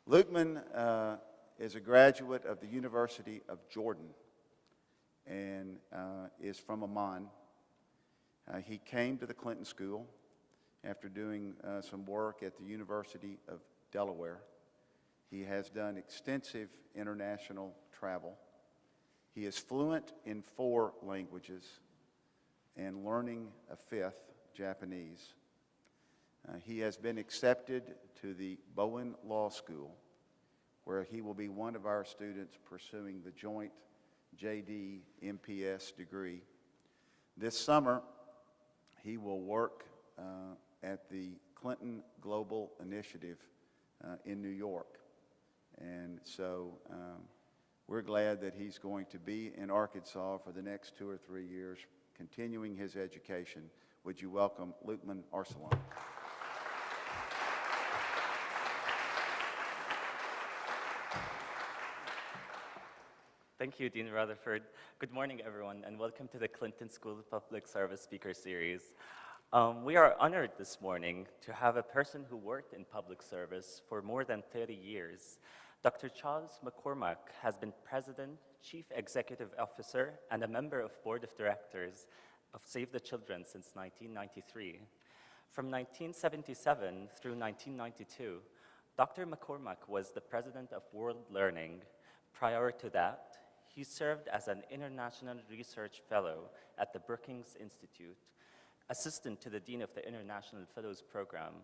Lukeman is a graduate of the University of Jordan and is from Amman. He came to the Clinton School after doing some work at the University of Delaware. He has done extensive international travel. He is fluent in 4 languages and learning a 5th, Japanese. He has been accepted to the Bowen Law School, where he will be one of our students pursuing the joint JD MPS degree. This summer, he will work at the Clinton Global Initiative in New York. And so we're glad that he's going to be in Arkansas for the next 2 or 3 years, continuing his education. Would you welcome Lukeman Arsalan? Thank you, Dean Rutherford. Good morning, everyone, and welcome to the Clinton School Public Service Speaker Series. We are honored this morning to have a person who worked in public service for more than 30 years. Dr. Charles MacCormick has been President, Chief Executive Officer, and a member of Board of Directors of Save the Children since 1993. From 1977 through 1992, Dr. MacCormick was the President of World Learning. Prior to that, he served as an International Research Fellow at the Brookings Institute, Assistant to the Dean of the International Fellows Program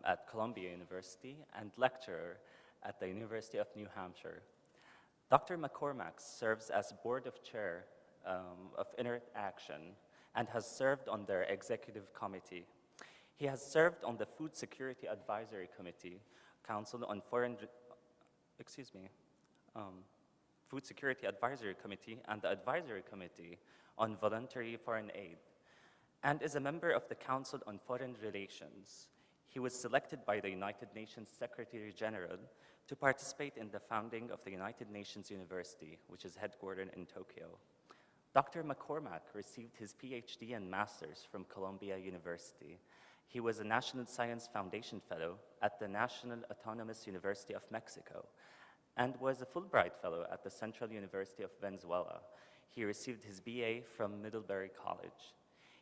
at Columbia University, and lecturer at the University of New Hampshire. Dr. MacCormick serves as Board of Chair of Interaction and has served on their executive committee. He has served on the Food Security Advisory Committee, Council on Food Security Advisory Committee and the Advisory Committee on Voluntary Foreign Aid, and is a member of the Council on Foreign Relations. He was selected by the United Nations Secretary General to participate in the founding of the United Nations University, which is headquartered in Tokyo. Dr. MacCormick received his PhD and master's from Columbia University. He was a National Science Foundation Fellow at the National Autonomous University of Mexico and was a Fulbright Fellow at the Central University of Venezuela. He received his BA from Middlebury College.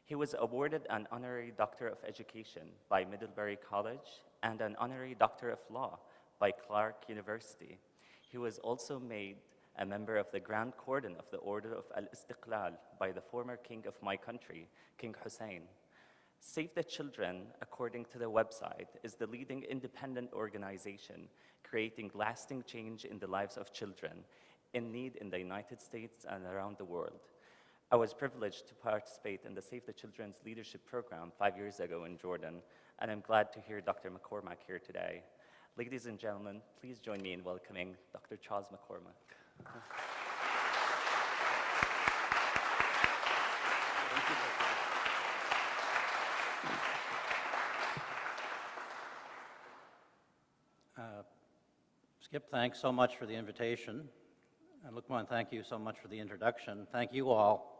He was awarded an Honorary Doctor of Education by Middlebury College and an Honorary Doctor of Law by Clark University. He was also made a member of the Grand Cordon of the Order of Al-Istiqlal by the former king of my country, King Hussein. Save the Children, according to the website, is the leading independent organization creating lasting change in the lives of children in need in the United States and around the world. I was privileged to participate in the Save the Children's Leadership Program 5 years ago in Jordan, and I'm glad to hear Dr. MacCormick here today. Ladies and gentlemen, please join me in welcoming Dr. Charles MacCormick. Skip, thanks so much for the invitation. And Lukeman, thank you so much for the introduction. Thank you all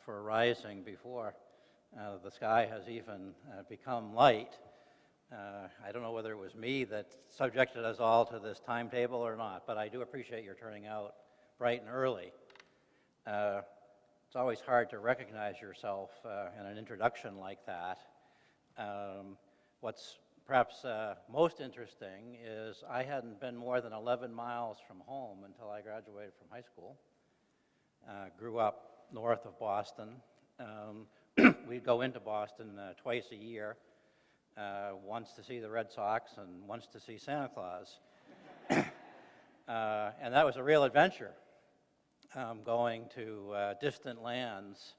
for rising before the sky has even become light. I don't know whether it was me that subjected us all to this timetable or not, but I do appreciate your turning out bright and early. It's always hard to recognize yourself in an introduction like that. What's perhaps most interesting is I hadn't been more than 11 miles from home until I graduated from high school. Grew up north of Boston. We'd go into Boston twice a year, once to see the Red Sox and once to see Santa Claus. And that was a real adventure, going to distant lands.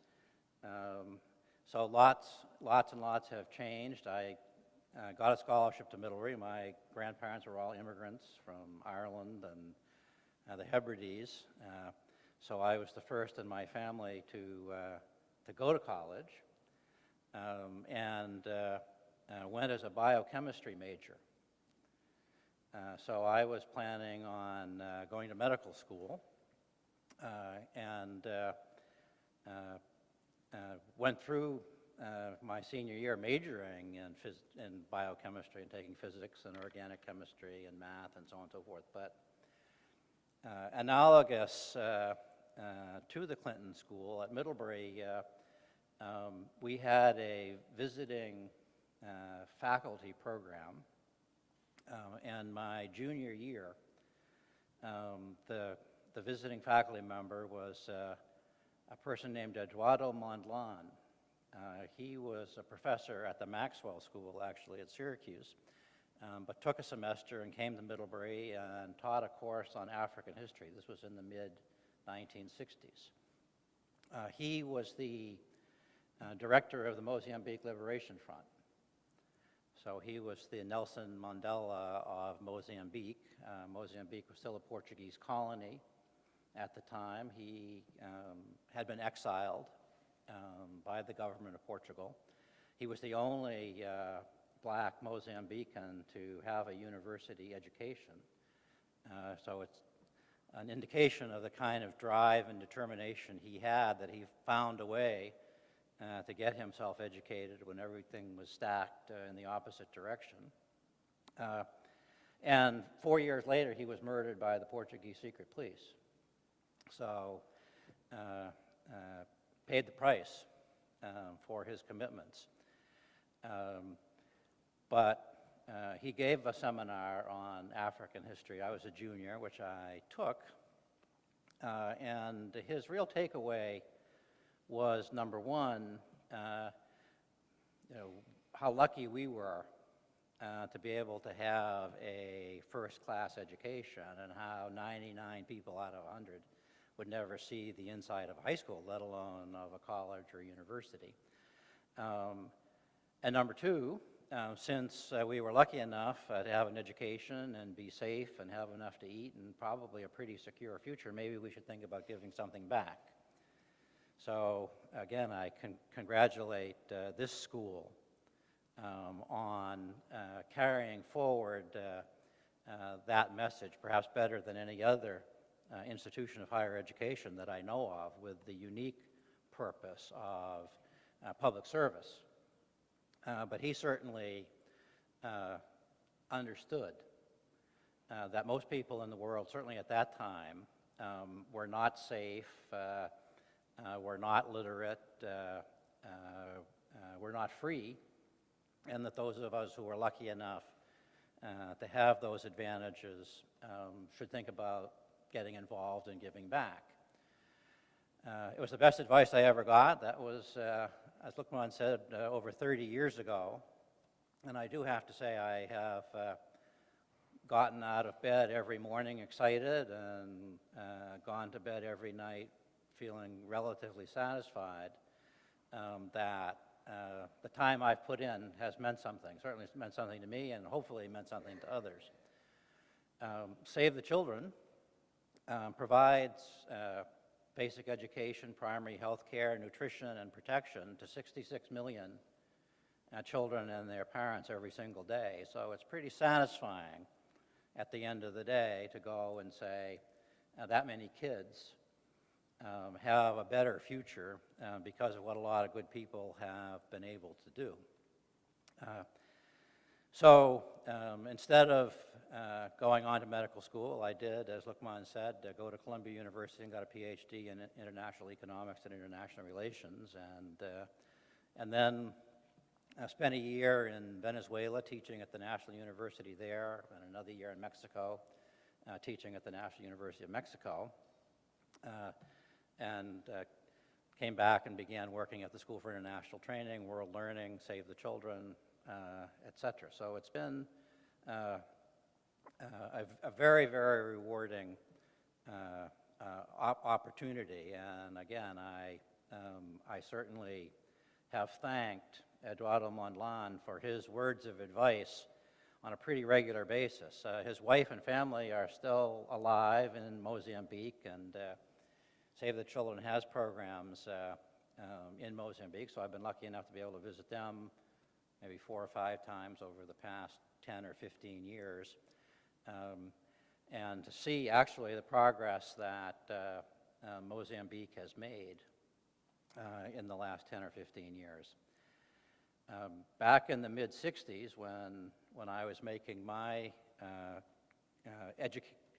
So lots and lots have changed. I got a scholarship to Middlebury. My grandparents were all immigrants from Ireland and the Hebrides. So I was the first in my family to go to college, and went as a biochemistry major. So I was planning on going to medical school, and went through my senior year majoring in biochemistry and taking physics and organic chemistry and math and so on and so forth. But analogous to the Clinton School at Middlebury, we had a visiting faculty program. And my junior year, the visiting faculty member was a person named Eduardo Mondlane. He was a professor at the Maxwell School, actually, at Syracuse, but took a semester and came to Middlebury and taught a course on African history. This was in the mid-1960s. He was the director of the Mozambique Liberation Front. So he was the Nelson Mandela of Mozambique. Mozambique was still a Portuguese colony at the time. He had been exiled by the government of Portugal. He was the only black Mozambican to have a university education. So it's an indication of the kind of drive and determination he had, that he found a way to get himself educated when everything was stacked in the opposite direction. And 4 years later, he was murdered by the Portuguese secret police. So paid the price for his commitments. But he gave a seminar on African history. I was a junior, which I took. And his real takeaway was, number one, how lucky we were to be able to have a first-class education, and how 99 people out of 100 would never see the inside of a high school, let alone of a college or university. And number two, since we were lucky enough to have an education and be safe and have enough to eat and probably a pretty secure future, maybe we should think about giving something back. So again, I congratulate this school on carrying forward that message, perhaps better than any other institution of higher education that I know of, with the unique purpose of public service. But he certainly understood that most people in the world, certainly at that time, were not safe, were not literate, were not free, and that those of us who were lucky enough to have those advantages should think about getting involved and giving back. It was the best advice I ever got. That was, as Lukman said, over 30 years ago. And I do have to say I have gotten out of bed every morning excited and gone to bed every night feeling relatively satisfied that the time I've put in has meant something. Certainly it's meant something to me, and hopefully meant something to others. Save the Children provides basic education, primary health care, nutrition, and protection to 66 million children and their parents every single day. So it's pretty satisfying at the end of the day to go and say that many kids have a better future because of what a lot of good people have been able to do. So instead of going on to medical school, I did, as Lukman said, go to Columbia University and got a PhD in international economics and international relations, and then spent a year in Venezuela teaching at the National University there, and another year in Mexico teaching at the National University of Mexico, and came back and began working at the School for International Training, World Learning, Save the Children, etc. So it's been a very, very rewarding opportunity. And again, I certainly have thanked Eduardo Mondlane for his words of advice on a pretty regular basis. His wife and family are still alive in Mozambique, and Save the Children has programs in Mozambique, so I've been lucky enough to be able to visit them maybe 4 or 5 times over the past 10 or 15 years, and to see actually the progress that Mozambique has made in the last 10 or 15 years. Back in the mid-'60s, when I was making my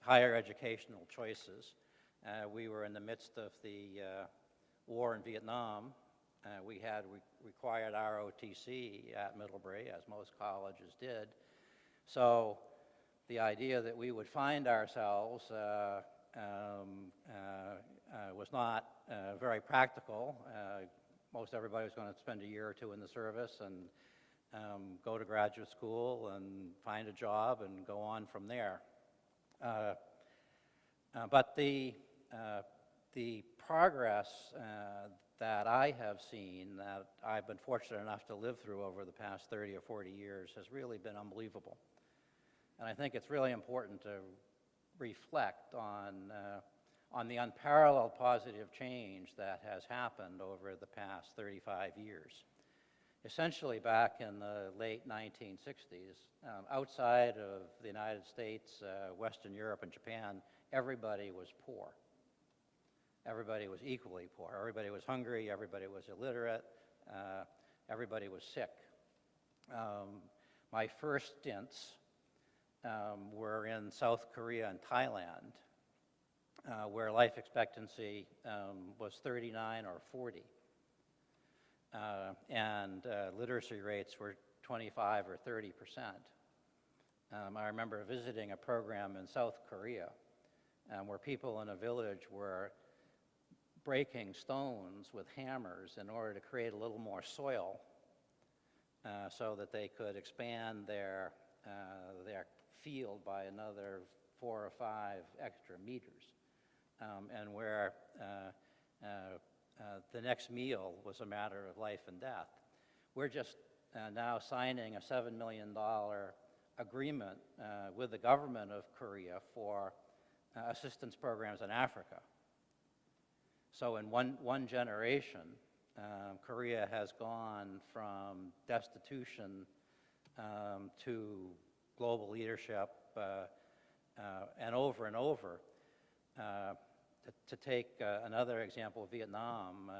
higher educational choices, we were in the midst of the war in Vietnam. We had required ROTC at Middlebury, as most colleges did. So the idea that we would find ourselves was not very practical. Most everybody was going to spend a year or two in the service and go to graduate school and find a job and go on from there. But the progress that I have seen, that I've been fortunate enough to live through over the past 30 or 40 years, has really been unbelievable. And I think it's really important to reflect on the unparalleled positive change that has happened over the past 35 years. Essentially, back in the late 1960s, outside of the United States, Western Europe, and Japan, everybody was poor. Everybody was equally poor. Everybody was hungry, everybody was illiterate, everybody was sick. My first stints were in South Korea and Thailand, where life expectancy was 39 or 40. And literacy rates were 25 or 30%. I remember visiting a program in South Korea where people in a village were breaking stones with hammers in order to create a little more soil so that they could expand their field by another 4 or 5 extra meters, and where the next meal was a matter of life and death. We're just now signing a $7 million agreement with the government of Korea for assistance programs in Africa. So in one generation, Korea has gone from destitution to global leadership, and over. To take another example, Vietnam,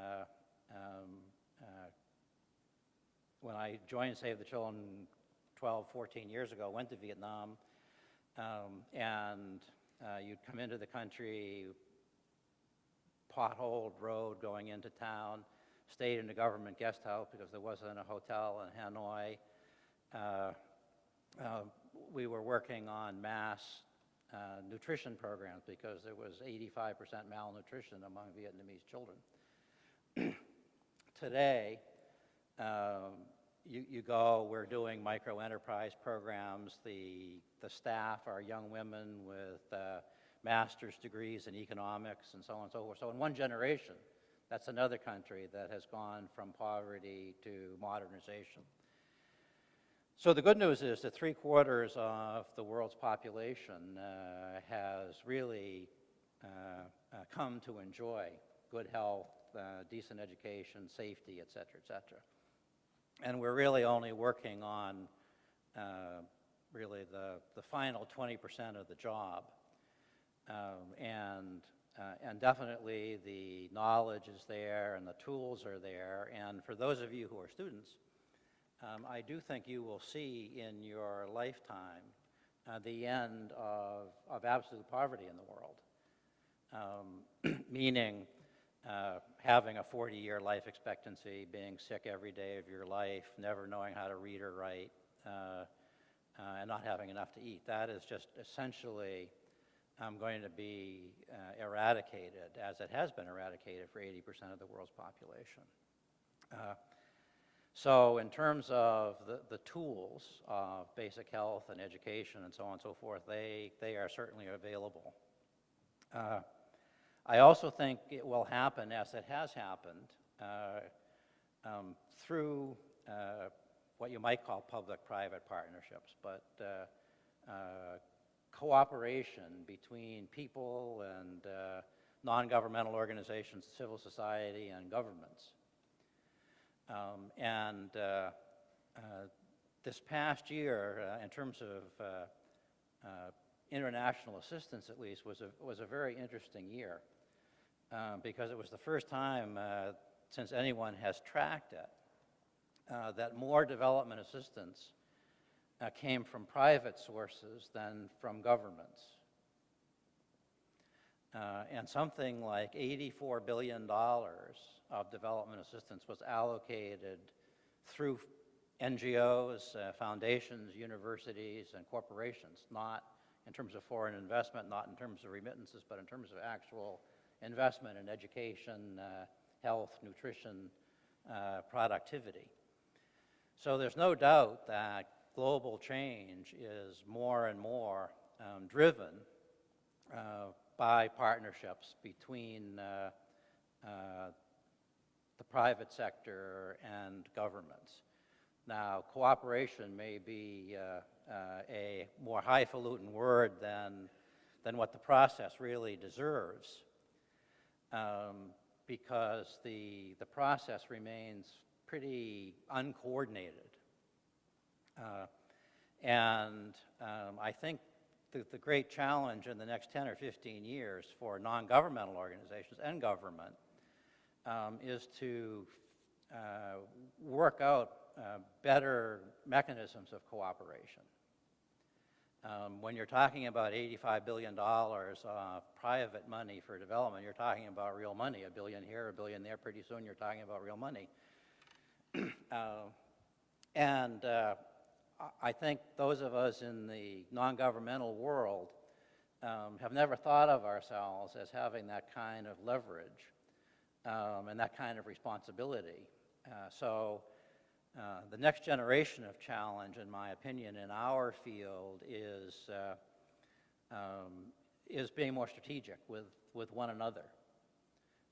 when I joined Save the Children 12, 14 years ago, went to Vietnam, and you'd come into the country, potholed road going into town, stayed in a government guest house because there wasn't a hotel in Hanoi. We were working on mass nutrition programs because there was 85% malnutrition among Vietnamese children. Today, you go, we're doing micro-enterprise programs. The staff are young women with master's degrees in economics and so on and so forth. So in one generation, that's another country that has gone from poverty to modernization. So the good news is that 3/4 of the world's population has really come to enjoy good health, decent education, safety, et cetera, et cetera. And we're really only working on really the final 20% of the job. And definitely the knowledge is there and the tools are there. And for those of you who are students, I do think you will see in your lifetime the end of absolute poverty in the world, meaning having a 40-year life expectancy, being sick every day of your life, never knowing how to read or write, and not having enough to eat. That is just essentially going to be eradicated, as it has been eradicated for 80% of the world's population. So in terms of the tools of basic health and education and so on and so forth, they are certainly available. I also think it will happen, as it has happened, through what you might call public-private partnerships, but cooperation between people and non-governmental organizations, civil society, and governments. This past year, in terms of international assistance at least, was a very interesting year because it was the first time since anyone has tracked it that more development assistance came from private sources than from governments. And something like $84 billion of development assistance was allocated through NGOs, foundations, universities, and corporations, not in terms of foreign investment, not in terms of remittances, but in terms of actual investment in education, health, nutrition, productivity. So there's no doubt that global change is more and more driven by partnerships between the private sector and governments. Now, cooperation may be a more highfalutin word than what the process really deserves, because the process remains pretty uncoordinated. And I think the great challenge in the next 10 or 15 years for non-governmental organizations and government is to work out better mechanisms of cooperation. When you're talking about $85 billion of private money for development, you're talking about real money, $1 billion here, $1 billion there. Pretty soon you're talking about real money. I think those of us in the non-governmental world have never thought of ourselves as having that kind of leverage and that kind of responsibility. So the next generation of challenge, in my opinion, in our field is being more strategic with one another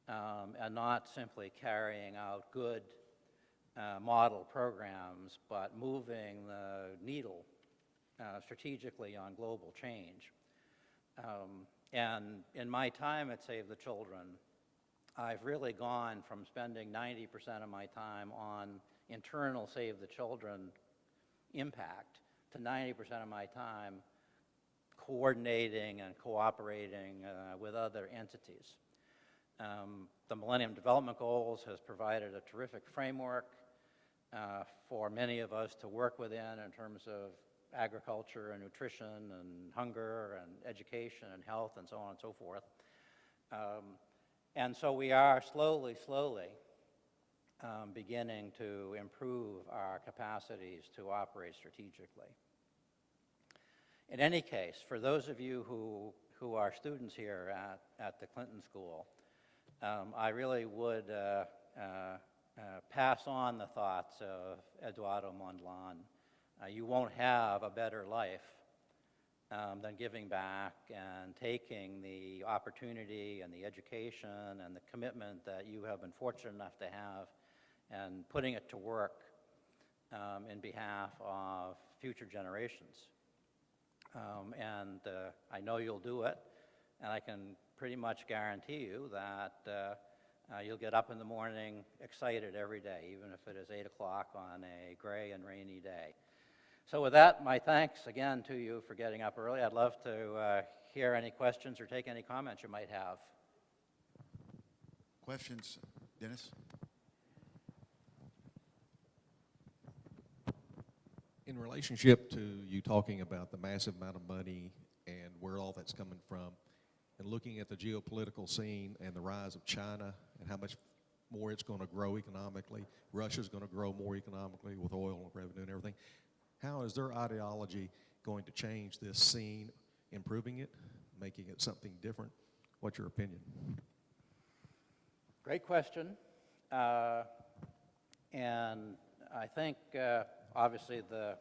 and not simply carrying out good model programs, but moving the needle strategically on global change. And in my time at Save the Children, I've really gone from spending 90% of my time on internal Save the Children impact to 90% of my time coordinating and cooperating with other entities. The Millennium Development Goals has provided a terrific framework for many of us to work within in terms of agriculture and nutrition and hunger and education and health and so on and so forth. And so we are slowly beginning to improve our capacities to operate strategically. In any case, for those of you who are students here at the Clinton School, I really would pass on the thoughts of Eduardo Mondlane. You won't have a better life than giving back and taking the opportunity and the education and the commitment that you have been fortunate enough to have and putting it to work in behalf of future generations. And I know you'll do it, and I can pretty much guarantee you that you'll get up in the morning excited every day, even if it is 8 o'clock on a gray and rainy day. So with that, my thanks again to you for getting up early. I'd love to hear any questions or take any comments you might have. Questions, Dennis? In relationship to you talking about the massive amount of money and where all that's coming from, and looking at the geopolitical scene and the rise of China and how much more it's going to grow economically, Russia's going to grow more economically with oil revenue and everything, how is their ideology going to change this scene, improving it, making it something different? What's your opinion? Great question. And I think obviously the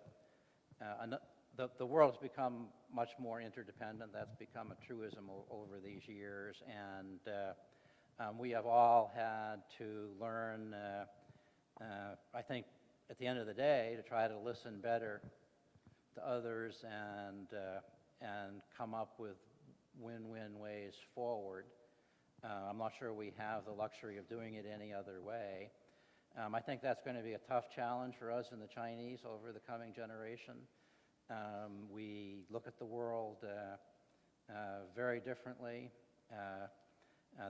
world has become much more interdependent. That's become a truism over these years, and we have all had to learn, I think, at the end of the day, to try to listen better to others and come up with win-win ways forward. I'm not sure we have the luxury of doing it any other way. I think that's going to be a tough challenge for us and the Chinese over the coming generation. We look at the world very differently.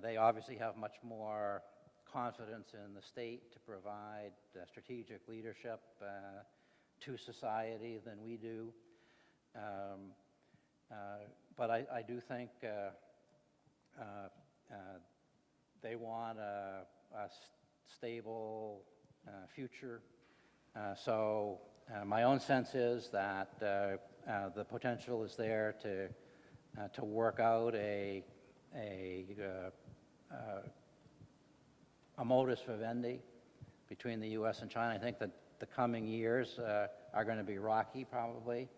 They obviously have much more confidence in the state to provide strategic leadership to society than we do. But I do think they want a stable future. So my own sense is that the potential is there to work out a modus vivendi between the U.S. and China. I think that the coming years are going to be rocky, probably.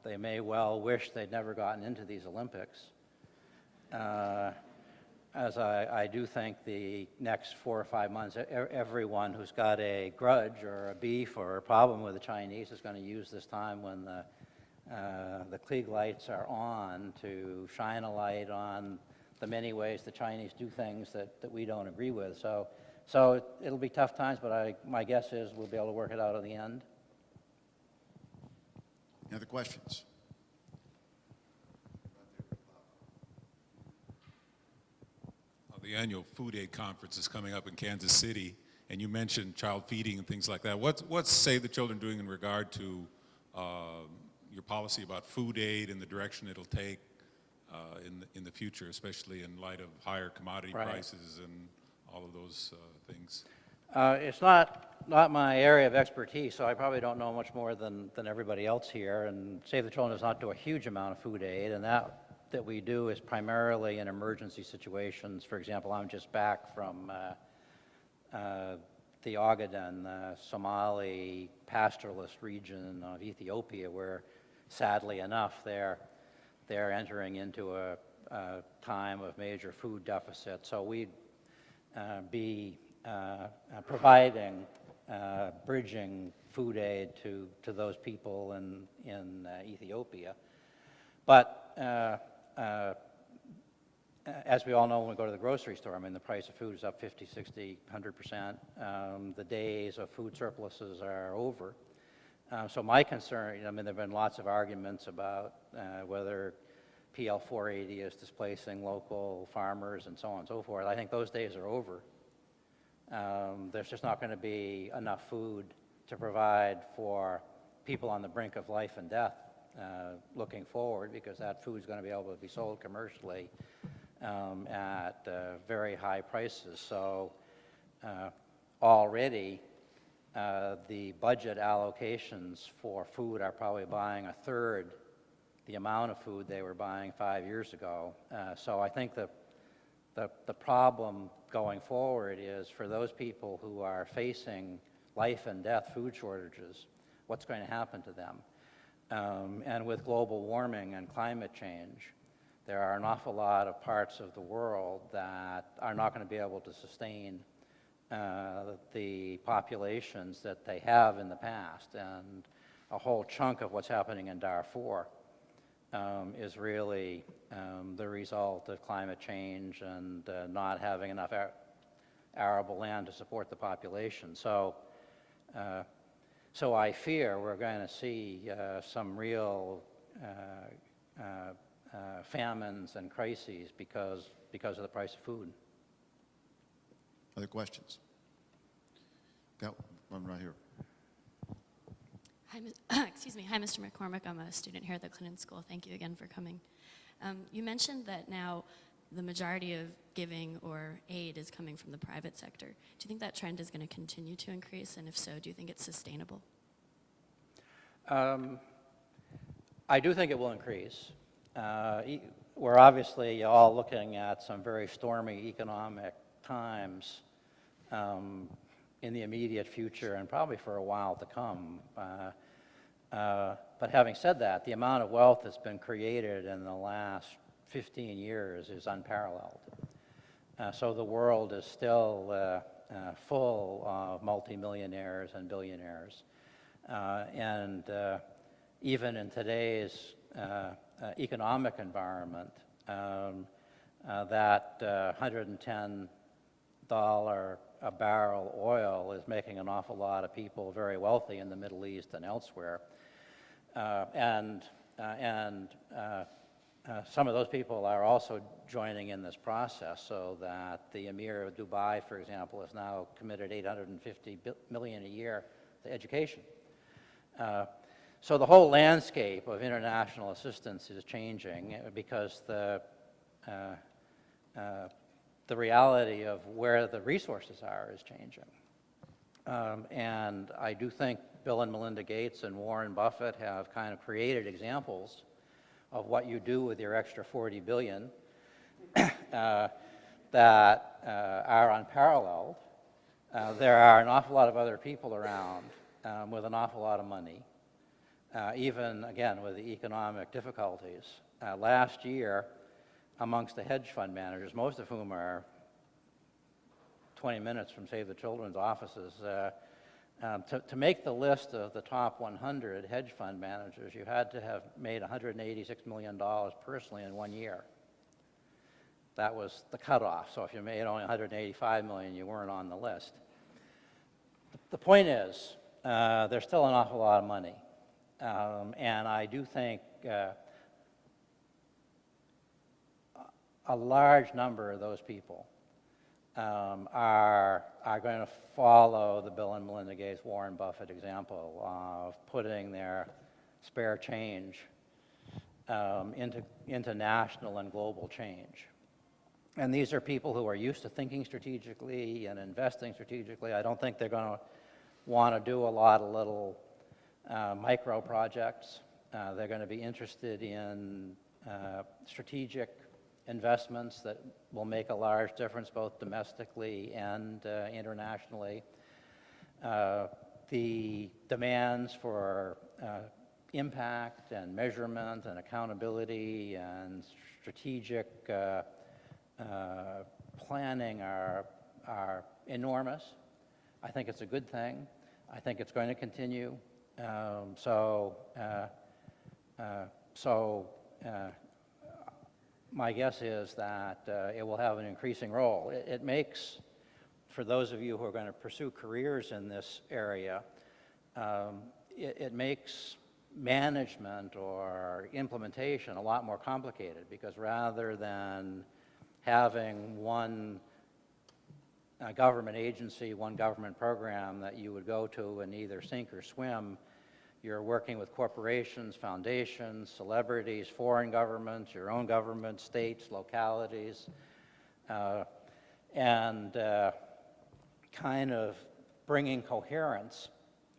They may well wish they'd never gotten into these Olympics. As I do think the next 4 or 5 months, everyone who's got a grudge or a beef or a problem with the Chinese is going to use this time when the Klieg lights are on to shine a light on the many ways the Chinese do things that we don't agree with. So it'll be tough times, but my guess is we'll be able to work it out at the end. Any other questions? The annual Food Aid Conference is coming up in Kansas City, and you mentioned child feeding and things like that. What's Save the Children doing in regard to your policy about food aid and the direction it'll take in the future, especially in light of higher commodity prices and all of those things? It's not my area of expertise, so I probably don't know much more than everybody else here. And Save the Children does not do a huge amount of food aid, and that we do is primarily in emergency situations. For example, I'm just back from the Ogaden, Somali pastoralist region of Ethiopia, where sadly enough they're entering into a time of major food deficit. So we'd be providing bridging food aid to those people in Ethiopia. But as we all know, when we go to the grocery store, I mean, the price of food is up 50, 60, 100%. The days of food surpluses are over. So my concern, I mean, there have been lots of arguments about whether PL 480 is displacing local farmers and so on and so forth. I think those days are over. There's just not going to be enough food to provide for people on the brink of life and death looking forward, because that food is going to be able to be sold commercially at very high prices. So already the budget allocations for food are probably buying a third the amount of food they were buying 5 years ago. So I think the problem going forward is for those people who are facing life and death food shortages, what's going to happen to them? And with global warming and climate change, there are an awful lot of parts of the world that are not going to be able to sustain the populations that they have in the past. And a whole chunk of what's happening in Darfur is really the result of climate change and not having enough arable land to support the population. So I fear we're going to see some real famines and crises because of the price of food. Other questions? Got one right here. Hi, excuse me. Hi, Mr. MacCormick. I'm a student here at the Clinton School. Thank you again for coming. You mentioned that now the majority of giving or aid is coming from the private sector. Do you think that trend is going to continue to increase? And if so, do you think it's sustainable? I do think it will increase. We're obviously all looking at some very stormy economic times in the immediate future and probably for a while to come. But having said that, the amount of wealth that's been created in the last 15 years is unparalleled. So the world is still full of multimillionaires and billionaires. And even in today's economic environment, that $110 a barrel oil is making an awful lot of people very wealthy in the Middle East and elsewhere. And some of those people are also joining in this process, so that the Emir of Dubai, for example, has now committed $850 million a year to education. So the whole landscape of international assistance is changing because the reality of where the resources are is changing. And I do think Bill and Melinda Gates and Warren Buffett have kind of created examples of what you do with your extra $40 billion that are unparalleled. There are an awful lot of other people around with an awful lot of money, even, again, with the economic difficulties. Last year, amongst the hedge fund managers, most of whom are 20 minutes from Save the Children's offices, to make the list of the top 100 hedge fund managers, you had to have made $186 million personally in 1 year. That was the cutoff. So if you made only $185 million, you weren't on the list. The point is, there's still an awful lot of money. And I do think a large number of those people are going to follow the Bill and Melinda Gates, Warren Buffett example of putting their spare change into national and global change. And these are people who are used to thinking strategically and investing strategically. I don't think they're going to want to do a lot of little micro projects. They're going to be interested in strategic investments that will make a large difference both domestically and internationally. The demands for impact and measurement and accountability and strategic planning are enormous. I think it's a good thing. I think it's going to continue. My guess is that it will have an increasing role. It makes, for those of you who are going to pursue careers in this area, it makes management or implementation a lot more complicated, because rather than having one government agency, one government program that you would go to and either sink or swim, you're working with corporations, foundations, celebrities, foreign governments, your own government, states, localities, and kind of bringing coherence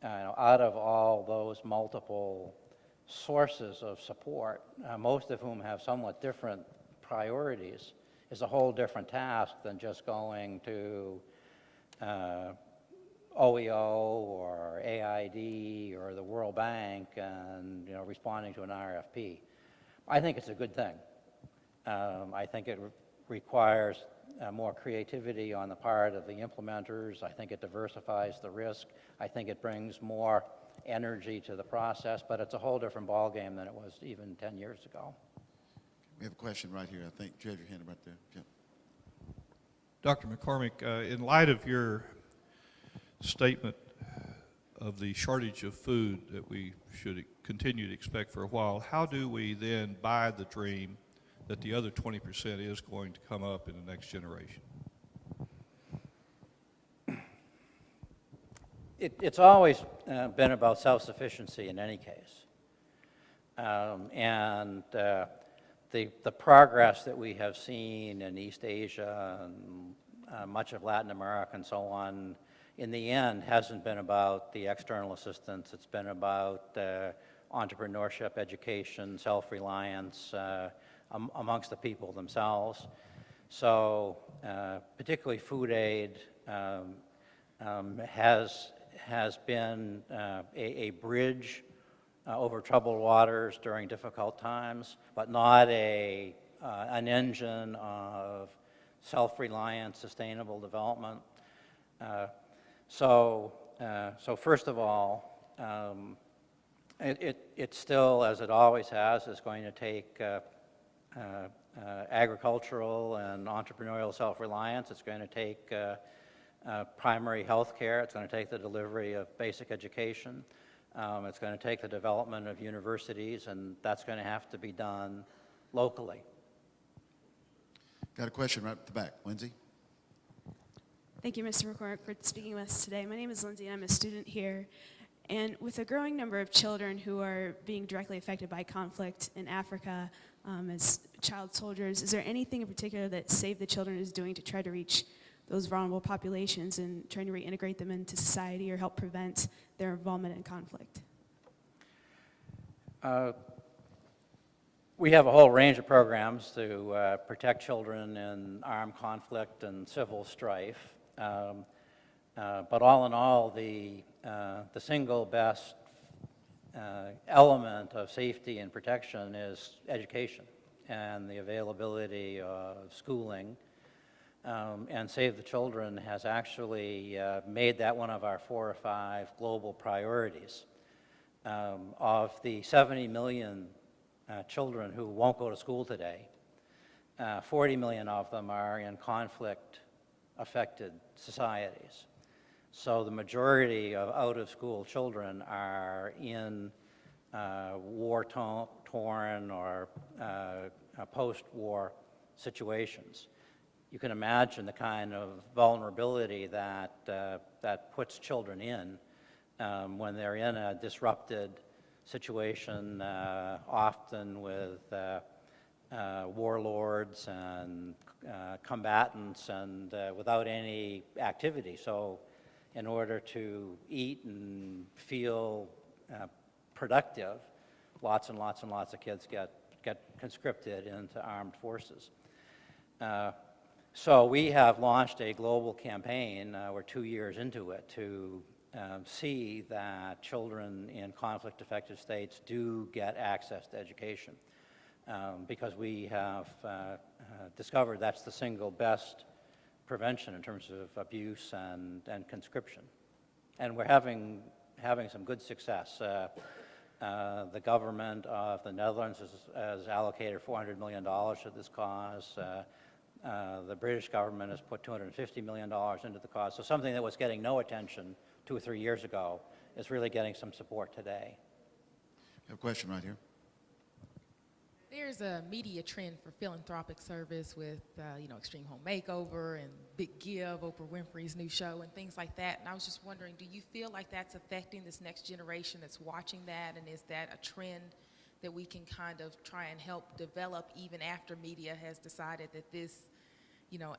out of all those multiple sources of support, most of whom have somewhat different priorities, is a whole different task than just going to OEO or AID or the World Bank and responding to an RFP. I think it's a good thing. I think it requires more creativity on the part of the implementers. I think it diversifies the risk. I think it brings more energy to the process, but it's a whole different ballgame than it was even 10 years ago. We have a question right here. I think you had your hand right there. Yep. Dr. MacCormick, in light of your statement of the shortage of food that we should continue to expect for a while, how do we then buy the dream that the other 20% is going to come up in the next generation? It's always been about self-sufficiency in any case. The progress that we have seen in East Asia and much of Latin America and so on, in the end, hasn't been about the external assistance. It's been about entrepreneurship, education, self-reliance amongst the people themselves. So particularly food aid has been a bridge over troubled waters during difficult times, but not an engine of self-reliant, sustainable development. So first of all, it still, as it always has, is going to take agricultural and entrepreneurial self-reliance. It's going to take primary health care. It's going to take the delivery of basic education. It's going to take the development of universities, and that's going to have to be done locally. Got a question right at the back. Lindsay? Thank you, Mr. McCormick, for speaking with us today. My name is Lindsay, and I'm a student here. And with a growing number of children who are being directly affected by conflict in Africa as child soldiers, is there anything in particular that Save the Children is doing to try to reach those vulnerable populations and trying to reintegrate them into society or help prevent their involvement in conflict? We have a whole range of programs to protect children in armed conflict and civil strife. But all in all, the single best element of safety and protection is education and the availability of schooling. And Save the Children has actually made that one of our 4 or 5 global priorities. Of the 70 million children who won't go to school today, 40 million of them are in conflict-affected societies. So the majority of out-of-school children are in war-torn or post-war situations. You can imagine the kind of vulnerability that puts children in when they're in a disrupted situation, often with warlords and combatants and without any activity. So in order to eat and feel productive, lots and lots and lots of kids get conscripted into armed forces. So we have launched a global campaign, we're 2 years into it, to see that children in conflict-affected states do get access to education, because we have discovered that's the single best prevention in terms of abuse and conscription. And we're having some good success. The government of the Netherlands has allocated $400 million to this cause. The British government has put $250 million into the cause. So something that was getting no attention 2 or 3 years ago is really getting some support today. I have a question right here. There's a media trend for philanthropic service with, Extreme Home Makeover and Big Give, Oprah Winfrey's new show, and things like that. And I was just wondering, do you feel like that's affecting this next generation that's watching that? And is that a trend that we can kind of try and help develop even after media has decided that this,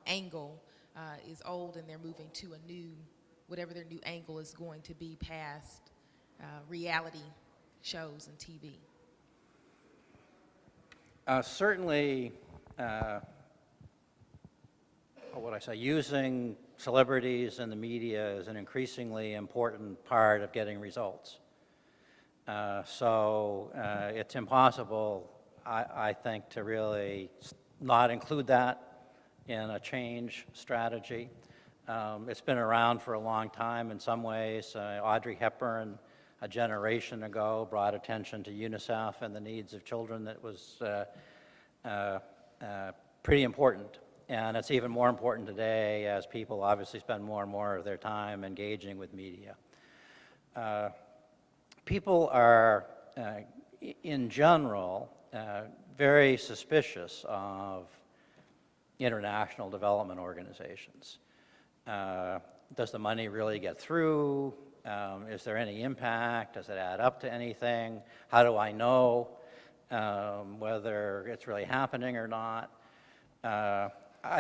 angle is old and they're moving to a new, whatever their new angle is going to be past reality shows and TV? Certainly, using celebrities in the media is an increasingly important part of getting results. So it's impossible, I think, to really not include that in a change strategy. It's been around for a long time in some ways. Audrey Hepburn, a generation ago, brought attention to UNICEF and the needs of children. That was pretty important. And it's even more important today as people obviously spend more and more of their time engaging with media. People are, in general, very suspicious of international development organizations. Does the money really get through? Is there any impact? Does it add up to anything? How do I know whether it's really happening or not? I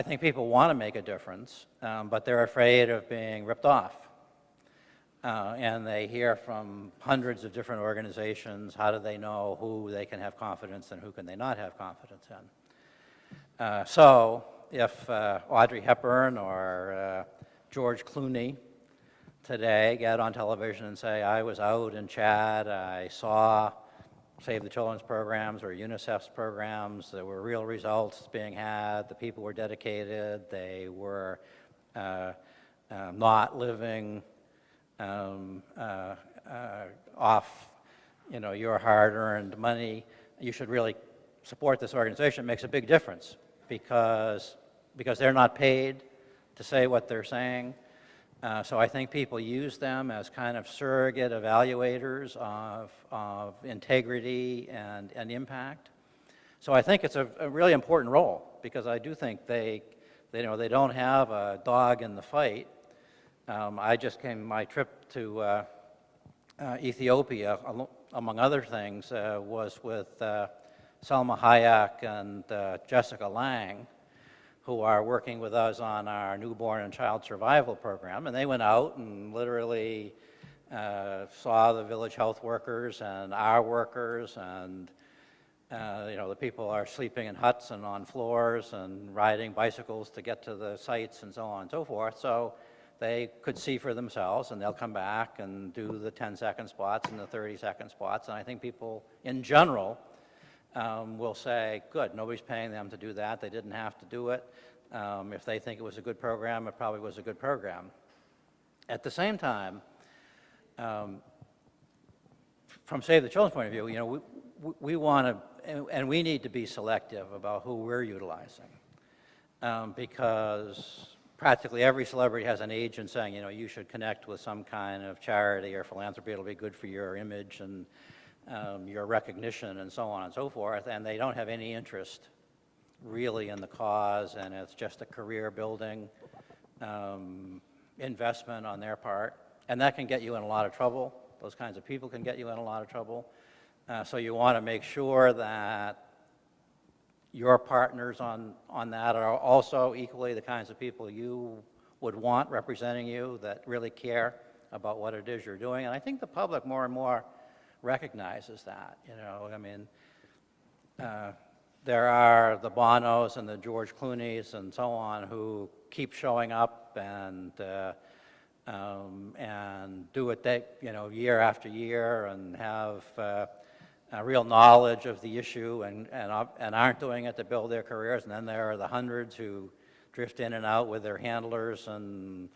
think people want to make a difference, but they're afraid of being ripped off. And they hear from hundreds of different organizations. How do they know who they can have confidence in, who can they not have confidence in? So if Audrey Hepburn or George Clooney today get on television and say, I was out in Chad, I saw Save the Children's programs or UNICEF's programs, there were real results being had, the people were dedicated, they were not living off your hard-earned money, you should really support this organization. It makes a big difference because they're not paid to say what they're saying. So I think people use them as kind of surrogate evaluators of integrity and impact. So I think it's a really important role, because I do think they don't have a dog in the fight. My trip to Ethiopia, among other things, was with Selma Hayek and Jessica Lang, who are working with us on our newborn and child survival program. And they went out and literally saw the village health workers and our workers, and the people are sleeping in huts and on floors and riding bicycles to get to the sites and so on and so forth. So they could see for themselves, and they'll come back and do the 10-second spots and the 30-second spots. And I think people in general will say, good, nobody's paying them to do that. They didn't have to do it. If they think it was a good program, it probably was a good program. At the same time, from Save the Children's point of view, we want to, and we need to be selective about who we're utilizing, because practically every celebrity has an agent saying, you should connect with some kind of charity or philanthropy. It'll be good for your image and your recognition and so on and so forth, and they don't have any interest really in the cause, and it's just a career-building investment on their part, and that can get you in a lot of trouble. Those kinds of people can get you in a lot of trouble. So you want to make sure that your partners on that are also equally the kinds of people you would want representing you, that really care about what it is you're doing. And I think the public more and more recognizes that. There are the Bonos and the George Clooneys and so on who keep showing up and do it year after year and have real knowledge of the issue and aren't doing it to build their careers. And then there are the hundreds who drift in and out with their handlers and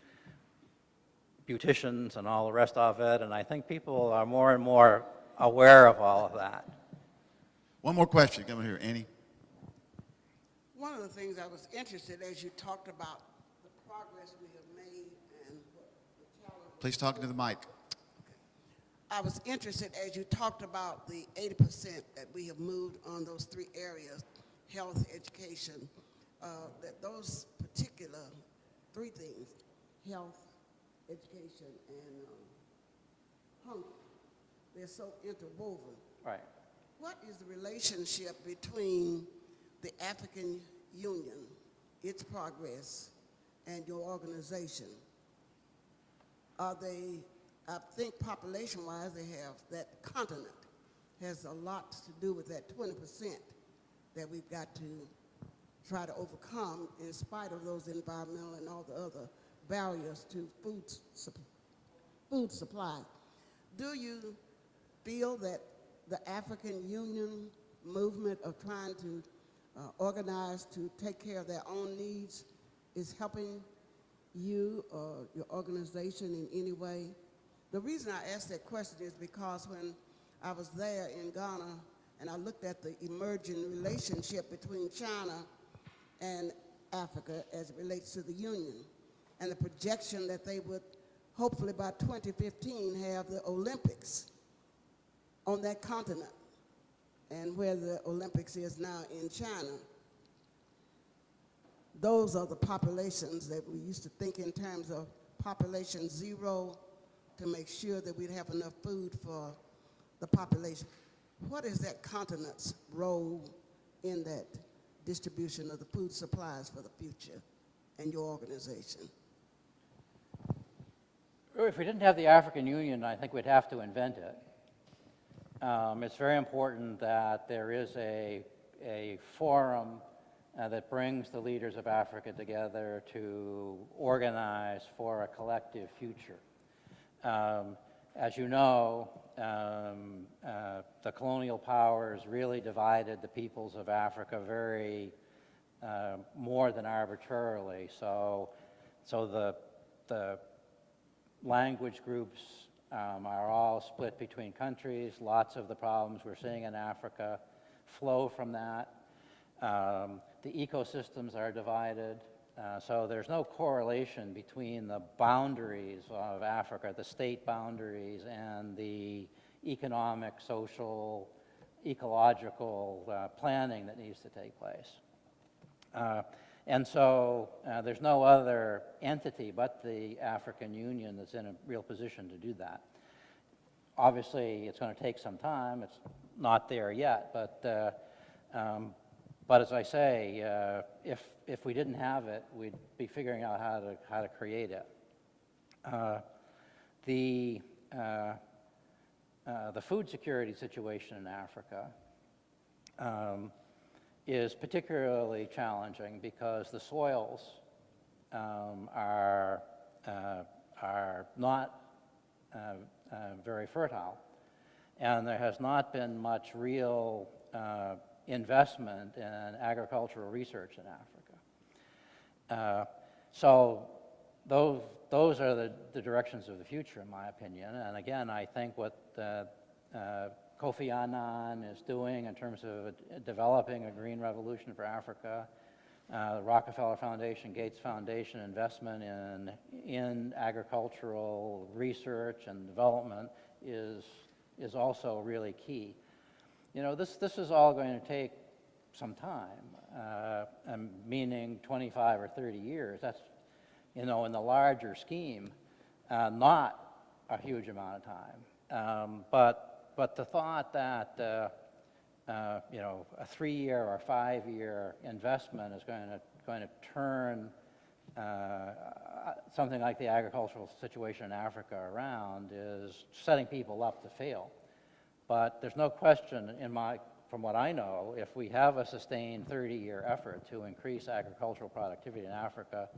beauticians and all the rest of it. And I think people are more and more aware of all of that. One more question. Come here, Annie. One of the things I was interested as you talked about the progress we have made and what the challenge. Please talk into the mic. I was interested as you talked about the 80% that we have moved on those three areas, health, education, that those particular three things, health, education, and hunger, they're so interwoven. Right. What is the relationship between the African Union, its progress, and your organization? Are they, I think population-wise, they have, that continent has a lot to do with that 20% that we've got to try to overcome in spite of those environmental and all the other barriers to food supply. Do you feel that the African Union movement of trying to organize to take care of their own needs is helping you or your organization in any way? The reason I asked that question is because when I was there in Ghana and I looked at the emerging relationship between China and Africa as it relates to the Union, and the projection that they would hopefully by 2015 have the Olympics on that continent, and where the Olympics is now in China. Those are the populations that we used to think in terms of population zero to make sure that we'd have enough food for the population. What is that continent's role in that distribution of the food supplies for the future and your organization? If we didn't have the African Union, I think we'd have to invent it. It's very important that there is a forum that brings the leaders of Africa together to organize for a collective future. As you know, the colonial powers really divided the peoples of Africa very more than arbitrarily. So the language groups are all split between countries. Lots of the problems we're seeing in Africa flow from that. The ecosystems are divided. So there's no correlation between the boundaries of Africa, the state boundaries, and the economic, social ecological planning that needs to take place. And so there's no other entity but the African Union that's in a real position to do that. Obviously, it's going to take some time. It's not there yet, but as I say, if we didn't have it, we'd be figuring out how to create it. The food security situation in Africa is particularly challenging because the soils are not very fertile, and there has not been much real investment in agricultural research in Africa. So those are the directions of the future, in my opinion. And again, I think what Kofi Annan is doing in terms of developing a green revolution for Africa, the Rockefeller Foundation, Gates Foundation investment in agricultural research and development is also really key. You know, this is all going to take some time, meaning 25 or 30 years. That's, you know, in the larger scheme, not a huge amount of time. But the thought that you know, a 3-year or 5-year investment is going to turn something like the agricultural situation in Africa around is setting people up to fail. But there's no question from what I know, if we have a sustained 30-year effort to increase agricultural productivity in Africa,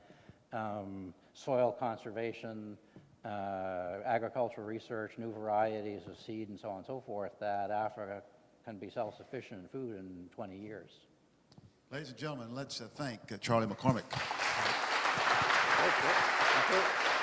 soil conservation, agricultural research, new varieties of seed, and so on and so forth, that Africa can be self-sufficient in food in 20 years. Ladies and gentlemen, let's thank Charlie MacCormick. Thank you.